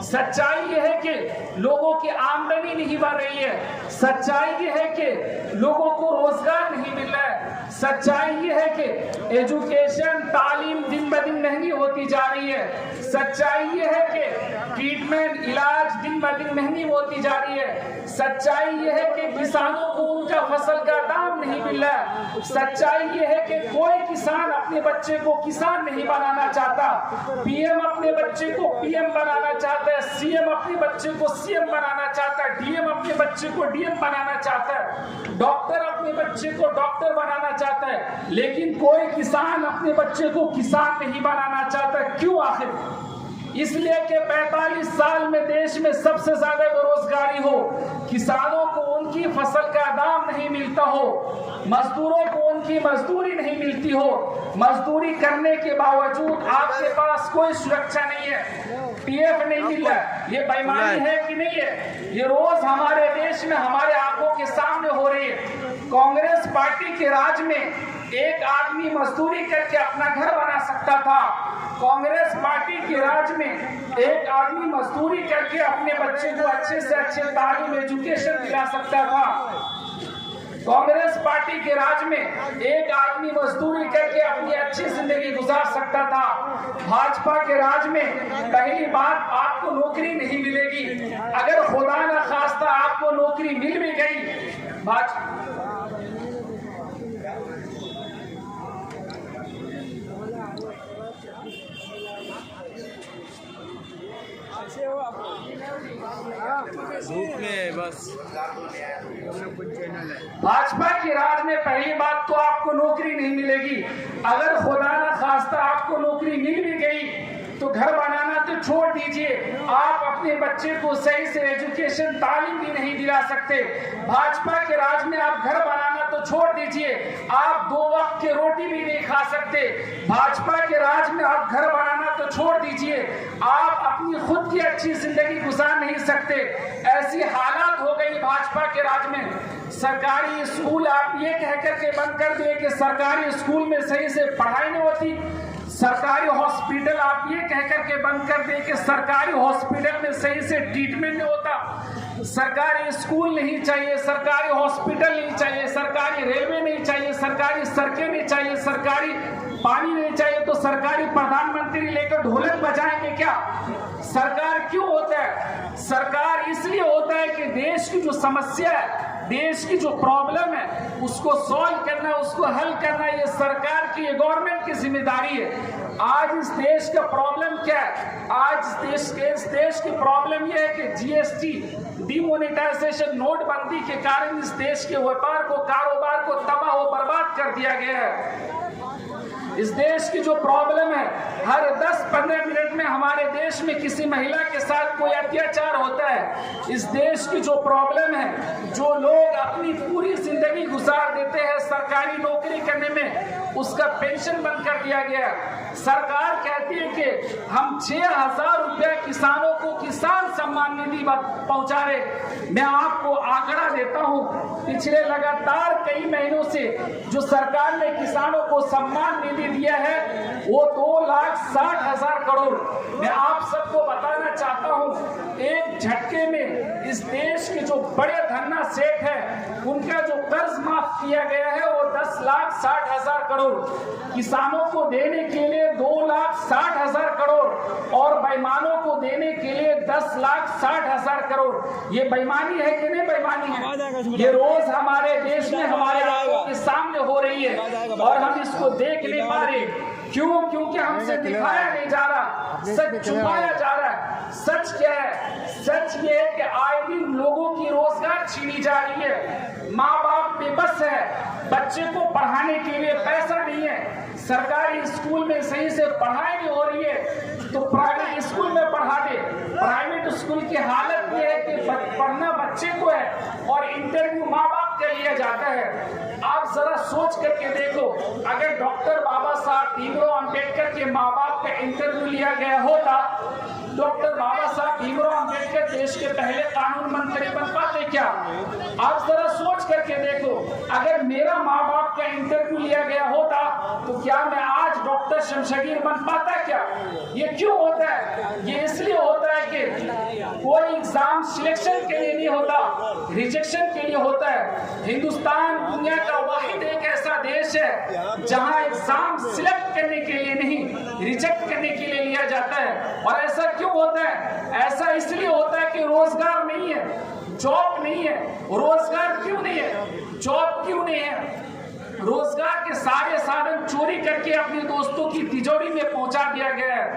सच्चाई ये है कि लोगों की आमदनी नहीं बढ़ रही है। सच्चाई ये है कि लोगों को रोजगार नहीं मिल रहा है। सच्चाई ये है कि एजुकेशन तालीम दिन ब दिन महंगी होती जा रही है। सच्चाई ये है कि ट्रीटमेंट इलाज दिन ब दिन महंगी होती जा रही है। सच्चाई ये है कि किसानों को उनका फसल का दाम नहीं मिल रहा है। सच्चाई ये है कि कोई किसान अपने बच्चे को किसान नहीं बनाना चाहता। पीएम अपने बच्चे को पीएम बनाना चाहता है, सीएम अपने बच्चे को सीएम बनाना चाहता है, डीएम अपने बच्चे को डीएम बनाना चाहता है, डॉक्टर अपने बच्चे को डॉक्टर बनाना चाहता है, लेकिन कोई किसान अपने बच्चे को किसान नहीं बनाना चाहता। क्यों आखिर? इसलिए कि 45 साल में देश में सबसे ज्यादा बेरोजगारी हो, किसानों को उनकी फसल का दाम नहीं मिलता हो, मजदूरों को उनकी मजदूरी नहीं मिलती हो, मजदूरी करने के बावजूद आपके पास कोई सुरक्षा नहीं है, पीएफ नहीं मिल रहा। ये बेईमानी है कि नहीं है? ये रोज हमारे देश में हमारे आंखों के सामने हो रही है। कांग्रेस पार्टी के राज में एक आदमी मजदूरी करके अपना घर बना सकता था। कांग्रेस पार्टी के राज में एक आदमी मजदूरी करके अपने बच्चे को अच्छे से अच्छे तालीम एजुकेशन दिला सकता था। कांग्रेस पार्टी के राज में एक आदमी मजदूरी करके अपनी अच्छी जिंदगी गुजार सकता था। भाजपा के राज में पहली बात आपको नौकरी नहीं मिलेगी। अगर खुदा न खास्ता आपको नौकरी मिल भी गई, धूप में बस भाजपा के राज में पहली बात तो आपको नौकरी नहीं मिलेगी। अगर खुदा न खास्ता आपको नौकरी मिल भी गई तो घर बनाना तो छोड़ दीजिए, आप अपने बच्चे को सही से एजुकेशन तालीम भी नहीं दिला सकते। भाजपा के राज में आप घर बनाना तो छोड़ दीजिए, आप 2 वक्त की रोटी भी नहीं खा सकते। भाजपा के राज में आप घर बनाना तो छोड़ दीजिए, आप अपनी खुद की अच्छी जिंदगी गुजार नहीं सकते। ऐसी हालात हो गई भाजपा के राज में। सरकारी स्कूल आप ये कह करके बंद कर दिए कि सरकारी स्कूल में सही से पढ़ाई नहीं होती। सरकारी हॉस्पिटल आप ये कह करके बंद कर दिए कि सरकारी हॉस्पिटल में सही से ट्रीटमेंट नहीं होता। सरकारी स्कूल नहीं चाहिए, सरकारी हॉस्पिटल नहीं चाहिए, सरकारी रेलवे नहीं चाहिए, सरकारी सड़कें नहीं चाहिए, सरकारी पानी नहीं चाहिए, तो सरकारी प्रधानमंत्री लेकर ढोलक बजाएंगे क्या? सरकार क्यों होता है? सरकार इसलिए होता है कि देश की जो समस्या है, देश की जो प्रॉब्लम है, उसको सॉल्व करना, उसको हल करना, ये सरकार की, ये गवर्नमेंट की जिम्मेदारी है। आज इस देश का प्रॉब्लम क्या है? आज इस देश की प्रॉब्लम ये है कि जीएसटी, डिमोनेटाइजेशन, नोटबंदी के कारण इस देश के व्यापार को, कारोबार को तबाह और बर्बाद कर दिया गया है। इस देश की जो प्रॉब्लम है, हर 10-15 मिनट में हमारे देश में किसी महिला के साथ कोई अत्याचार होता है। इस देश की जो प्रॉब्लम है, जो लोग अपनी पूरी जिंदगी गुजार देते हैं सरकारी नौकरी करने में, उसका पेंशन बंद कर दिया गया। सरकार कहती है कि हम 6,000 रुपया किसानों को किसान सम्मान निधि पहुंचा रहे। मैं आपको आंकड़ा देता हूं, पिछले लगातार कई महीनों से जो सरकार ने किसानों को सम्मान निधि दिया है वो 2,60,000 करोड़। मैं आप सबको बताना चाहता हूं, एक झटके में इस देश के जो बड़े धन्ना सेठ है उनका जो कर्ज माफ किया गया है वो 10,60,000 करोड़। किसानों को देने के लिए 2,60,000 करोड़ और बेईमानों को देने के लिए 10,60,000 करोड़। ये बेईमानी है कि नहीं बेईमानी है? ये रोज हमारे देश में हमारे आंखों के सामने हो रही है और हम इसको देख नहीं पा रहे। क्यों? क्योंकि हमसे दिखाया नहीं जा रहा, सच छुपाया जा रहा है। सच क्या है? सच ये है कि आए दिन लोगों की रोजगार छीनी जा रही है। माँ बाप बेबस है, बच्चे को पढ़ाने के लिए पैसा नहीं है, सरकारी स्कूल में सही से पढ़ाई नहीं हो रही है तो प्राइवेट स्कूल में पढ़ा दे। प्राइवेट स्कूल की हालत ये है कि पढ़ना बच्चे को है और इंटरव्यू माँ बाप का लिया जाता है। आप जरा सोच करके देखो, अगर डॉक्टर बाबा साहब भीमराव अंबेडकर के माँ बाप का इंटरव्यू लिया गया होता, डॉक्टर बाबा साहब भीमराव अंबेडकर देश के पहले कानून मंत्री बन पाते क्या? आप जरा सोच करके देखो, अगर मेरा माँ बाप का इंटरव्यू लिया गया होता तो क्या मैं आज डॉक्टर शमशगीर बन पाता क्या? ये क्यों होता है? ये इसलिए होता है कि एग्जाम सिलेक्शन के लिए नहीं होता, रिजेक्शन के लिए होता है। हिंदुस्तान दुनिया का वाहिद एक ऐसा देश है जहां एग्जाम सिलेक्ट करने के लिए नहीं, रिजेक्ट करने के लिए लिया जाता है। और ऐसा क्यों होता है? ऐसा इसलिए होता है कि रोजगार नहीं है, जॉब नहीं है। रोजगार क्यों नहीं है, जॉब क्यों नहीं है? रोजगार के सारे साधन चोरी करके अपने दोस्तों की तिजोरी में पहुंचा दिया गया है।